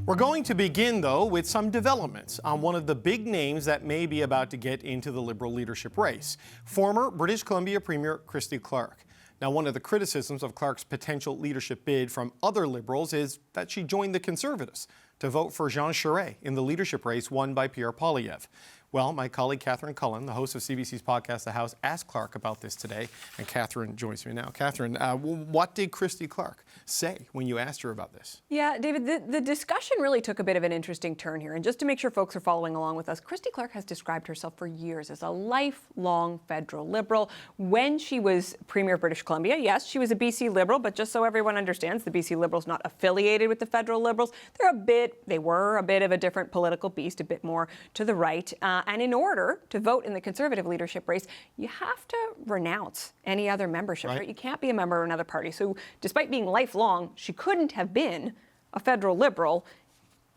We're going to begin, though, with some developments on one of the big names that may be about to get into the Liberal leadership race, former British Columbia Premier Christy Clark. Now, one of the criticisms of Clark's potential leadership bid from other Liberals is that she joined the Conservatives to vote for Jean Charest in the leadership race won by Pierre Poilievre. Well, my colleague Catherine Cullen, the host of CBC's podcast The House, asked Clark about this today, and Catherine joins me now. Catherine, what did Christy Clark say when you asked her about this? Yeah, David, the discussion really took a bit of an interesting turn here. And just to make sure folks are following along with us, Christy Clark has described herself for years as a lifelong federal Liberal. When she was Premier of British Columbia, yes, she was a BC Liberal, but just so everyone understands, the BC Liberals not affiliated with the federal Liberals. They were a bit of a different political beast, a bit more to the right. And in order to vote in the Conservative leadership race, you have to renounce any other membership, right? You can't be a member of another party. So despite being lifelong, she couldn't have been a federal Liberal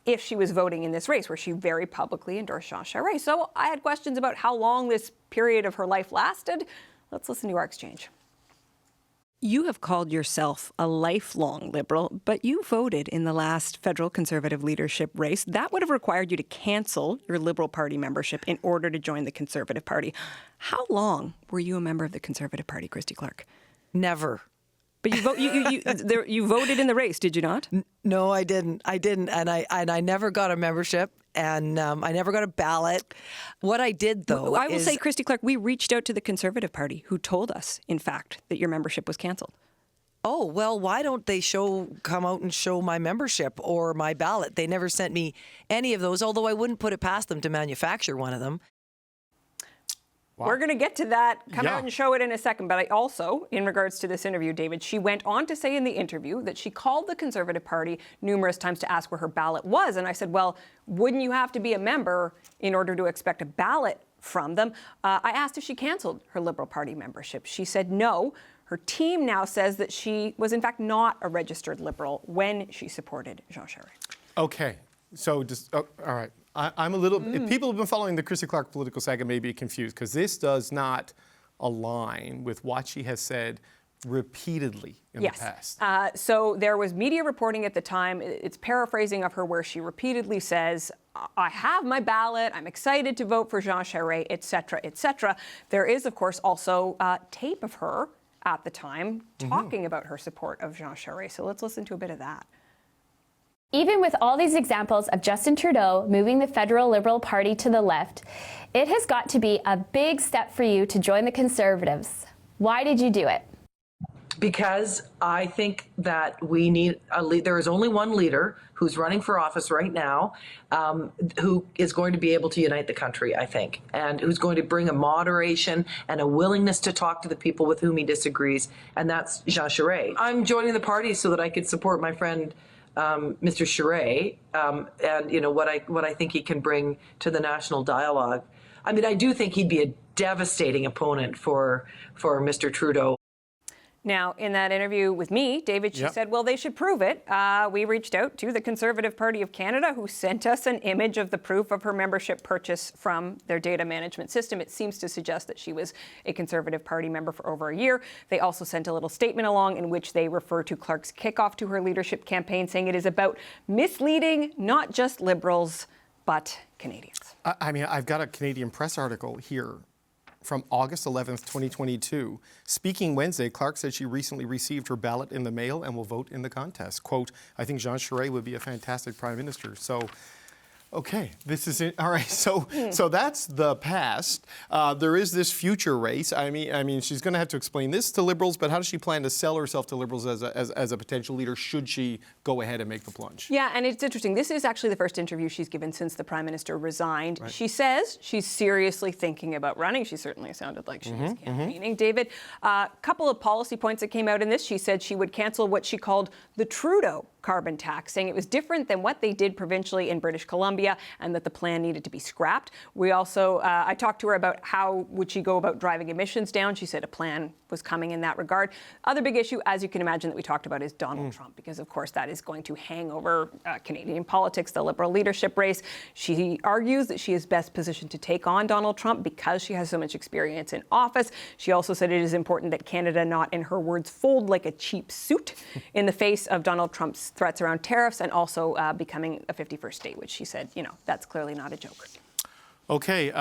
if she was voting in this race, where she very publicly endorsed Jean Charest. So I had questions about how long this period of her life lasted. Let's listen to our exchange. You have called yourself a lifelong Liberal, but you voted in the last federal Conservative leadership race. That would have required you to cancel your Liberal Party membership in order to join the Conservative Party. How long were you a member of the Conservative Party, Christy Clark? Never. But you voted in the race, did you not? No, I didn't. And I never got a membership, and I never got a ballot. What I did, though, I will say, Christy Clark, we reached out to the Conservative Party, who told us, in fact, that your membership was cancelled. Oh, well, why don't they come out and show my membership or my ballot? They never sent me any of those, although I wouldn't put it past them to manufacture one of them. Wow. We're going to get to that, out and show it in a second. But I also, in regards to this interview, David, she went on to say in the interview that she called the Conservative Party numerous times to ask where her ballot was. And I said, well, wouldn't you have to be a member in order to expect a ballot from them? I asked if she canceled her Liberal Party membership. She said no. Her team now says that she was, in fact, not a registered Liberal when she supported Jean Charest. Okay. So, all right. I'm a little, if people have been following the Christy Clark political saga may be confused, because this does not align with what she has said repeatedly in the past. So there was media reporting at the time. It's paraphrasing of her where she repeatedly says, I have my ballot, I'm excited to vote for Jean Charest, et cetera, et cetera. There is, of course, also tape of her at the time talking about her support of Jean Charest. So let's listen to a bit of that. Even with all these examples of Justin Trudeau moving the federal Liberal Party to the left, it has got to be a big step for you to join the Conservatives. Why did you do it? Because I think that we need a lead. There is only one leader who's running for office right now who is going to be able to unite the country, I think, and who's going to bring a moderation and a willingness to talk to the people with whom he disagrees, and that's Jean Charest. I'm joining the party so that I could support my friend Mr. Charest, and you know what I think he can bring to the national dialogue. I mean, I do think he'd be a devastating opponent for Mr. Trudeau. Now, in that interview with me, David, she said, well, they should prove it. We reached out to the Conservative Party of Canada, who sent us an image of the proof of her membership purchase from their data management system. It seems to suggest that she was a Conservative Party member for over a year. They also sent a little statement along in which they refer to Clark's kickoff to her leadership campaign, saying it is about misleading not just Liberals, but Canadians. I mean, I've got a Canadian Press article here from August 11th, 2022. Speaking Wednesday, Clark said she recently received her ballot in the mail and will vote in the contest. Quote, I think Jean Charest would be a fantastic prime minister. So, okay, this is it. All right, so that's the past. There is this future race. I mean, she's going to have to explain this to Liberals, but how does she plan to sell herself to Liberals as a potential leader should she go ahead and make the plunge? Yeah, and it's interesting. This is actually the first interview she's given since the Prime Minister resigned. Right. She says she's seriously thinking about running. She certainly sounded like she was campaigning. David, a couple of policy points that came out in this. She said she would cancel what she called the Trudeau carbon tax, saying it was different than what they did provincially in British Columbia and that the plan needed to be scrapped. We also, I talked to her about how would she go about driving emissions down. She said a plan was coming in that regard. Other big issue, as you can imagine, that we talked about is Donald Trump, because of course that is going to hang over Canadian politics, the Liberal leadership race. She argues that she is best positioned to take on Donald Trump because she has so much experience in office. She also said it is important that Canada not, in her words, fold like a cheap suit in the face of Donald Trump's threats around tariffs and also becoming a 51st state, which she said, that's clearly not a joke. Okay,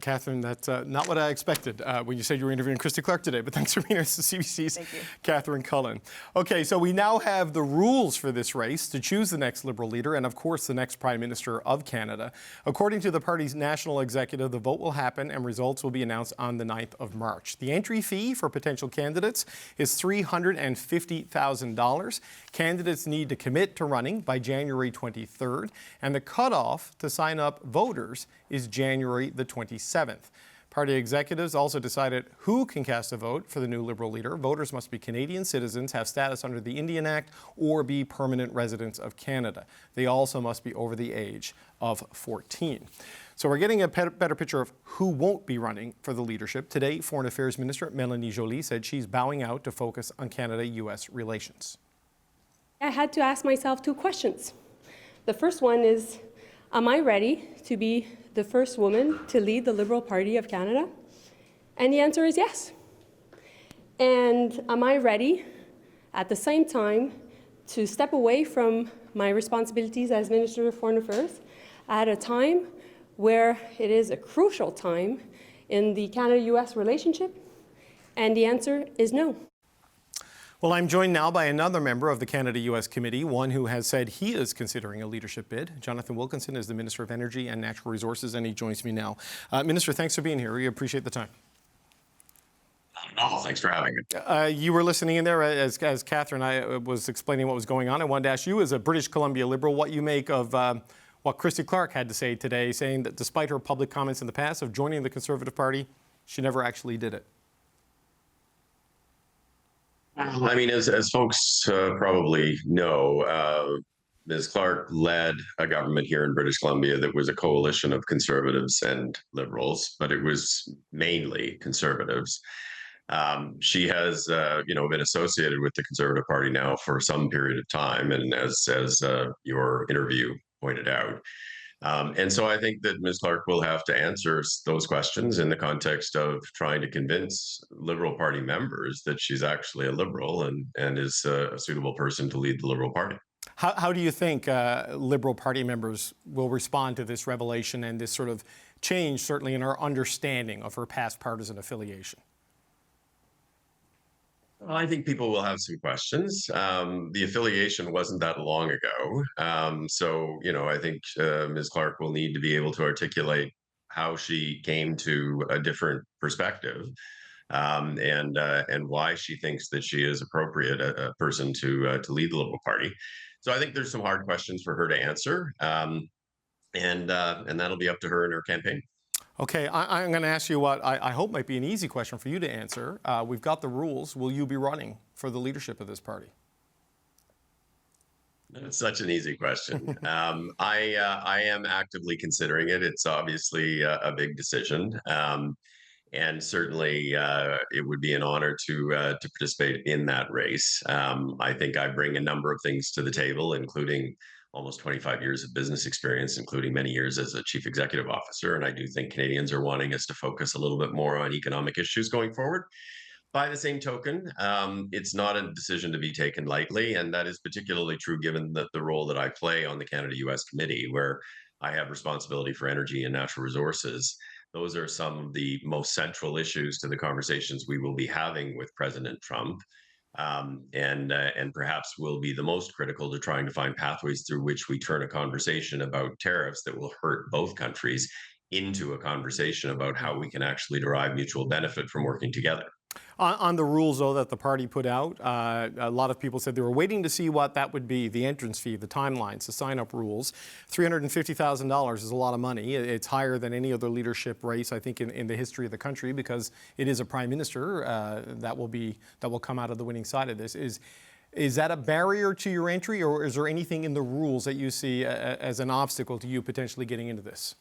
Catherine, that's not what I expected when you said you were interviewing Christy Clark today, but thanks for being here. This is CBC's Catherine Cullen. Okay, so we now have the rules for this race to choose the next Liberal leader and, of course, the next Prime Minister of Canada. According to the party's national executive, the vote will happen and results will be announced on the 9th of March. The entry fee for potential candidates is $350,000. Candidates need to commit to running by January 23rd, and the cutoff to sign up voters is January the 27th. Party executives also decided who can cast a vote for the new Liberal leader. Voters must be Canadian citizens, have status under the Indian Act, or be permanent residents of Canada. They also must be over the age of 14. So we're getting a better picture of who won't be running for the leadership. Today, Foreign Affairs Minister Mélanie Joly said she's bowing out to focus on Canada-US relations. I had to ask myself two questions. The first one is, am I ready to be the first woman to lead the Liberal Party of Canada? And the answer is yes. And am I ready, at the same time, to step away from my responsibilities as Minister of Foreign Affairs at a time where it is a crucial time in the Canada-US relationship? And the answer is no. Well, I'm joined now by another member of the Canada-US Committee, one who has said he is considering a leadership bid. Jonathan Wilkinson is the Minister of Energy and Natural Resources, and he joins me now. Minister, thanks for being here. We appreciate the time. Oh, thanks for having me. You were listening in there as Catherine and I was explaining what was going on. I wanted to ask you, as a British Columbia Liberal, what you make of what Christy Clark had to say today, saying that despite her public comments in the past of joining the Conservative Party, she never actually did it. I mean, as folks probably know, Ms. Clark led a government here in British Columbia that was a coalition of Conservatives and Liberals, but it was mainly Conservatives. She has, been associated with the Conservative Party now for some period of time, and as your interview pointed out. And so I think that Ms. Clark will have to answer those questions in the context of trying to convince Liberal Party members that she's actually a Liberal and is a suitable person to lead the Liberal Party. How do you think Liberal Party members will respond to this revelation and this sort of change, certainly in our understanding of her past partisan affiliation? Well, I think people will have some questions. The affiliation wasn't that long ago. I think Ms. Clark will need to be able to articulate how she came to a different perspective and why she thinks that she is appropriate a person to lead the Liberal Party. So I think there's some hard questions for her to answer, and that'll be up to her in her campaign. Okay, I'm going to ask you what I hope might be an easy question for you to answer. We've got the rules. Will you be running for the leadership of this party? That's such an easy question. I am actively considering it. It's obviously a big decision. And certainly it would be an honor to participate in that race. I think I bring a number of things to the table, including almost 25 years of business experience, including many years as a chief executive officer. And I do think Canadians are wanting us to focus a little bit more on economic issues going forward. By the same token, it's not a decision to be taken lightly. And that is particularly true given the role that I play on the Canada-US Committee, where I have responsibility for energy and natural resources. Those are some of the most central issues to the conversations we will be having with President Trump. And perhaps will be the most critical to trying to find pathways through which we turn a conversation about tariffs that will hurt both countries into a conversation about how we can actually derive mutual benefit from working together. On the rules, though, that the party put out, a lot of people said they were waiting to see what that would be, the entrance fee, the timelines, the sign-up rules. $350,000 is a lot of money. It's higher than any other leadership race, I think, in the history of the country, because it is a prime minister that will come out of the winning side of this. Is that a barrier to your entry, or is there anything in the rules that you see as an obstacle to you potentially getting into this?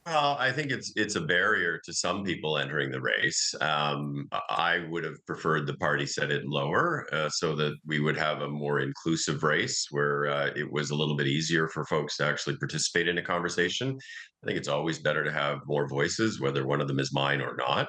Well, I think it's a barrier to some people entering the race. I would have preferred the party set it lower so that we would have a more inclusive race where it was a little bit easier for folks to actually participate in a conversation. I think it's always better to have more voices, whether one of them is mine or not.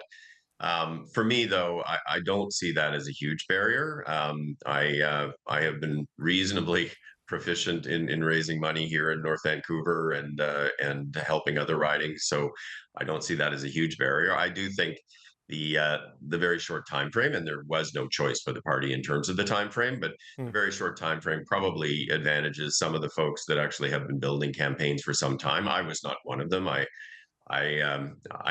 For me, though, I don't see that as a huge barrier. I have been reasonably proficient in raising money here in North Vancouver and helping other ridings, so I don't see that as a huge barrier. I do think the very short time frame, and there was no choice for the party in terms of the time frame, but the very short time frame probably advantages some of the folks that actually have been building campaigns for some time. I was not one of them. I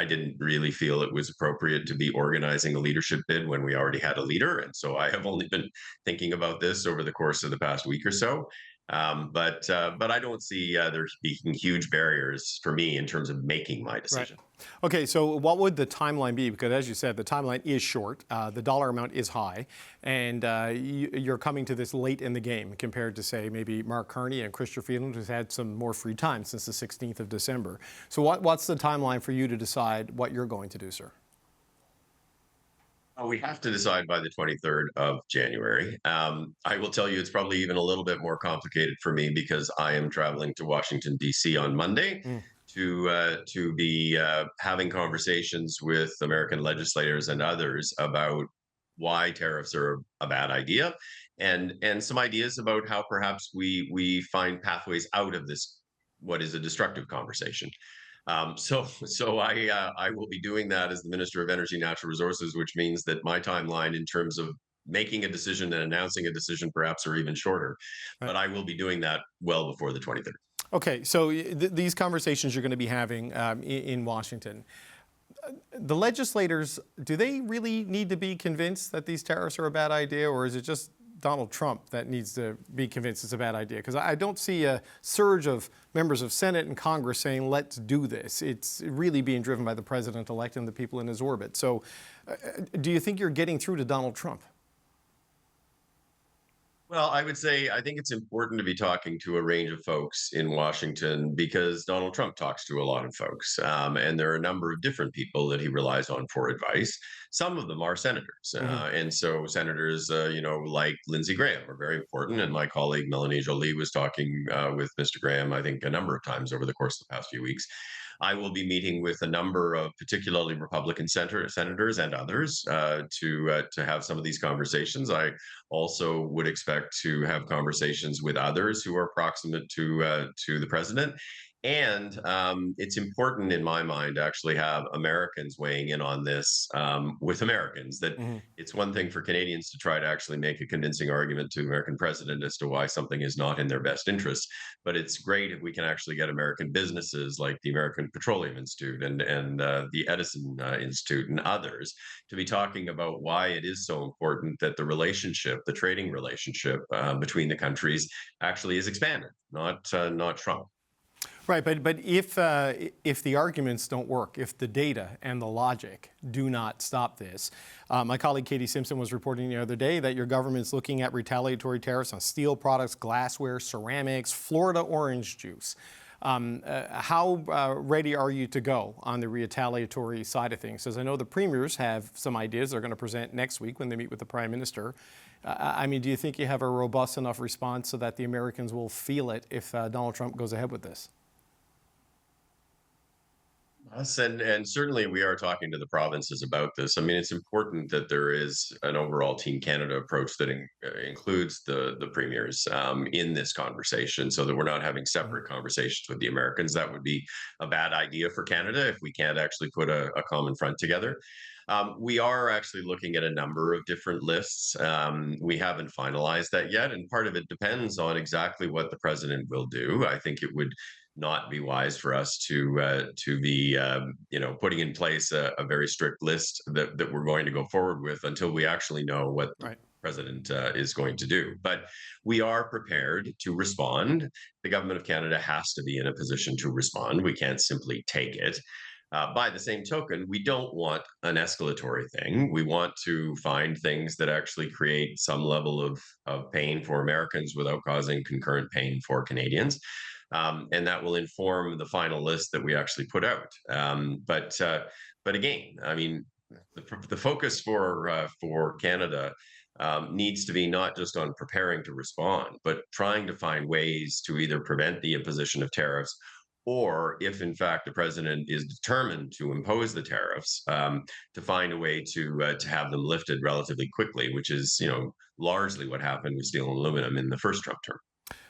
didn't really feel it was appropriate to be organizing a leadership bid when we already had a leader, and so I have only been thinking about this over the course of the past week or so. But I don't see there being huge barriers for me in terms of making my decision. Right. Okay, so what would the timeline be? Because as you said, the timeline is short, the dollar amount is high, and you're coming to this late in the game compared to, say, maybe Mark Carney and Christopher Freeland, who's had some more free time since the 16th of December. So what's the timeline for you to decide what you're going to do, sir? We have to decide by the 23rd of January. I will tell you, it's probably even a little bit more complicated for me because I am traveling to Washington, D.C. on Monday to be having conversations with American legislators and others about why tariffs are a bad idea, and some ideas about how perhaps we find pathways out of this, what is a destructive conversation. So I will be doing that as the Minister of Energy and Natural Resources, which means that my timeline in terms of making a decision and announcing a decision perhaps are even shorter. Right. But I will be doing that well before the 23rd. Okay, so these conversations you're going to be having in Washington, the legislators, do they really need to be convinced that these tariffs are a bad idea, or is it just Donald Trump that needs to be convinced it's a bad idea? Because I don't see a surge of members of Senate and Congress saying, let's do this. It's really being driven by the president-elect and the people in his orbit. So do you think you're getting through to Donald Trump? Well, I would say I think it's important to be talking to a range of folks in Washington because Donald Trump talks to a lot of folks. And there are a number of different people that he relies on for advice. Some of them are senators. And so senators, like Lindsey Graham are very important. And my colleague Melanie Joly was talking with Mr. Graham, I think, a number of times over the course of the past few weeks. I will be meeting with a number of particularly Republican senators and others to have some of these conversations. I also would expect to have conversations with others who are proximate to the president. And it's important in my mind to actually have Americans weighing in on this with Americans. That it's one thing for Canadians to try to actually make a convincing argument to the American president as to why something is not in their best interest. But it's great if we can actually get American businesses like the American Petroleum Institute and the Edison Institute and others to be talking about why it is so important that the relationship, the trading relationship between the countries actually is expanded, not shrunk. Right, but if the arguments don't work, if the data and the logic do not stop this, my colleague Katie Simpson was reporting the other day that your government's looking at retaliatory tariffs on steel products, glassware, ceramics, Florida orange juice. How ready are you to go on the retaliatory side of things? Because I know the premiers have some ideas they're going to present next week when they meet with the Prime Minister. I mean, do you think you have a robust enough response so that the Americans will feel it if Donald Trump goes ahead with this? Yes, and certainly we are talking to the provinces about this. I mean, it's important that there is an overall Team Canada approach that includes the premiers in this conversation so that we're not having separate conversations with the Americans. That would be a bad idea for Canada if we can't actually put a common front together. We are actually looking at a number of different lists. We haven't finalized that yet, and part of it depends on exactly what the president will do. I think it would not be wise for us to be putting in place a very strict list that we're going to go forward with until we actually know what the president is going to do. But we are prepared to respond. The government of Canada has to be in a position to respond. We can't simply take it. By the same token, we don't want an escalatory thing. We want to find things that actually create some level of pain for Americans without causing concurrent pain for Canadians. And that will inform the final list that we actually put out. But again, I mean, the focus for Canada needs to be not just on preparing to respond, but trying to find ways to either prevent the imposition of tariffs or if in fact the president is determined to impose the tariffs, to find a way to have them lifted relatively quickly, which is largely what happened with steel and aluminum in the first Trump term.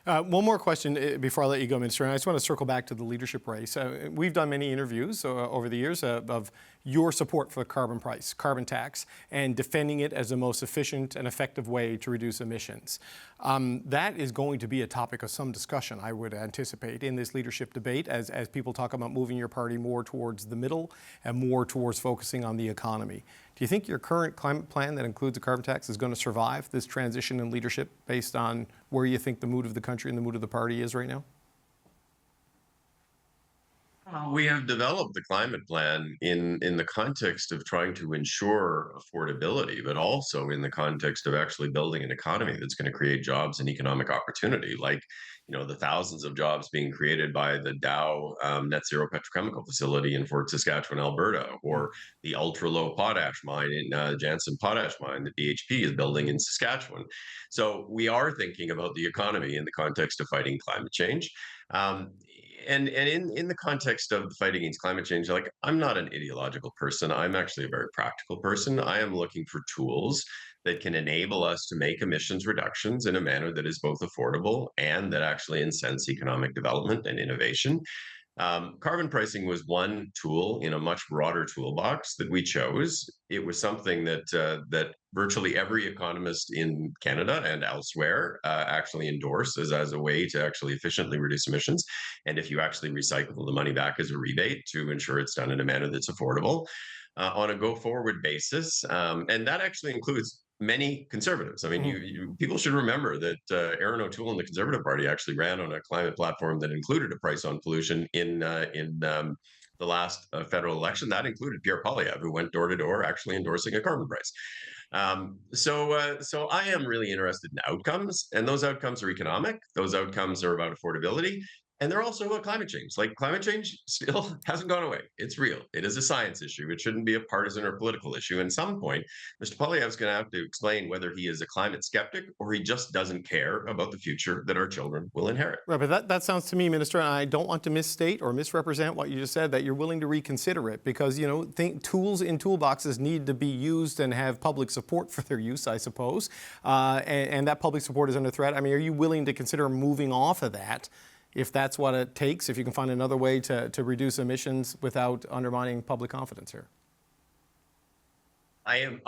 One more question before I let you go, Minister, and I just want to circle back to the leadership race. We've done many interviews over the years of your support for the carbon price, carbon tax, and defending it as the most efficient and effective way to reduce emissions. That is going to be a topic of some discussion, I would anticipate, in this leadership debate as people talk about moving your party more towards the middle and more towards focusing on the economy. Do you think your current climate plan that includes a carbon tax is going to survive this transition in leadership based on where you think the mood of the country and the mood of the party is right now? We have developed the climate plan in the context of trying to ensure affordability, but also in the context of actually building an economy that's going to create jobs and economic opportunity, like the thousands of jobs being created by the Dow net zero petrochemical facility in Fort Saskatchewan, Alberta, or the ultra low potash mine in Jansen Potash Mine that BHP is building in Saskatchewan. So we are thinking about the economy in the context of fighting climate change. And in the context of the fight against climate change, like, I'm not an ideological person. I'm actually a very practical person. I am looking for tools that can enable us to make emissions reductions in a manner that is both affordable and that actually incents economic development and innovation. Carbon pricing was one tool in a much broader toolbox that we chose. It was something that virtually every economist in Canada and elsewhere actually endorses as a way to actually efficiently reduce emissions. And if you actually recycle the money back as a rebate to ensure it's done in a manner that's affordable on a go-forward basis, and that actually includes many conservatives. I mean, people should remember that Erin O'Toole and the Conservative Party actually ran on a climate platform that included a price on pollution in the last federal election. That included Pierre Poilievre, who went door to door actually endorsing a carbon price. So I am really interested in outcomes, and those outcomes are economic. Those outcomes are about affordability. And they're also about climate change. Like, climate change still hasn't gone away. It's real. It is a science issue. It shouldn't be a partisan or political issue. At some point, Mr. Poilievre is going to have to explain whether he is a climate skeptic or he just doesn't care about the future that our children will inherit. Right, but that sounds to me, Minister, and I don't want to misstate or misrepresent what you just said, that you're willing to reconsider it because, tools in toolboxes need to be used and have public support for their use, I suppose. And that public support is under threat. I mean, are you willing to consider moving off of that if that's what it takes, if you can find another way to reduce emissions without undermining public confidence here? I'm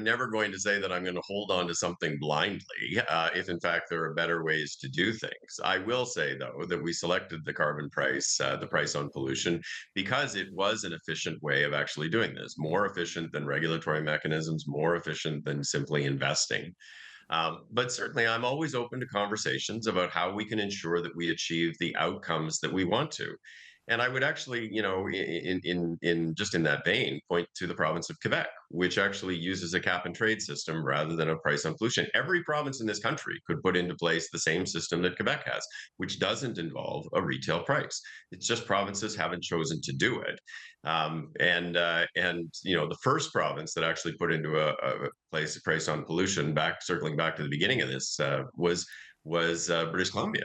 never going to say that I'm going to hold on to something blindly if in fact there are better ways to do things. I will say, though, that we selected the carbon price, the price on pollution, because it was an efficient way of actually doing this, more efficient than regulatory mechanisms, more efficient than simply investing. But certainly, I'm always open to conversations about how we can ensure that we achieve the outcomes that we want to. And I would actually, in that vein, point to the province of Quebec, which actually uses a cap and trade system rather than a price on pollution. Every province in this country could put into place the same system that Quebec has, which doesn't involve a retail price. It's just provinces haven't chosen to do it. The first province that actually put into a price on pollution, circling back to the beginning of this, was British Columbia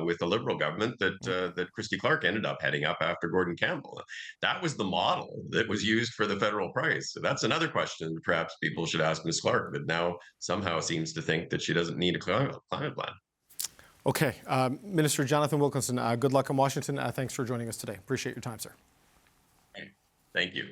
with a Liberal government that Christy Clark ended up heading up after Gordon Campbell. That was the model that was used for the federal price. So that's another question perhaps people should ask Ms. Clark, but now somehow seems to think that she doesn't need a climate plan. Okay. Minister Jonathan Wilkinson, good luck in Washington. Thanks for joining us today. Appreciate your time, sir. Thank you.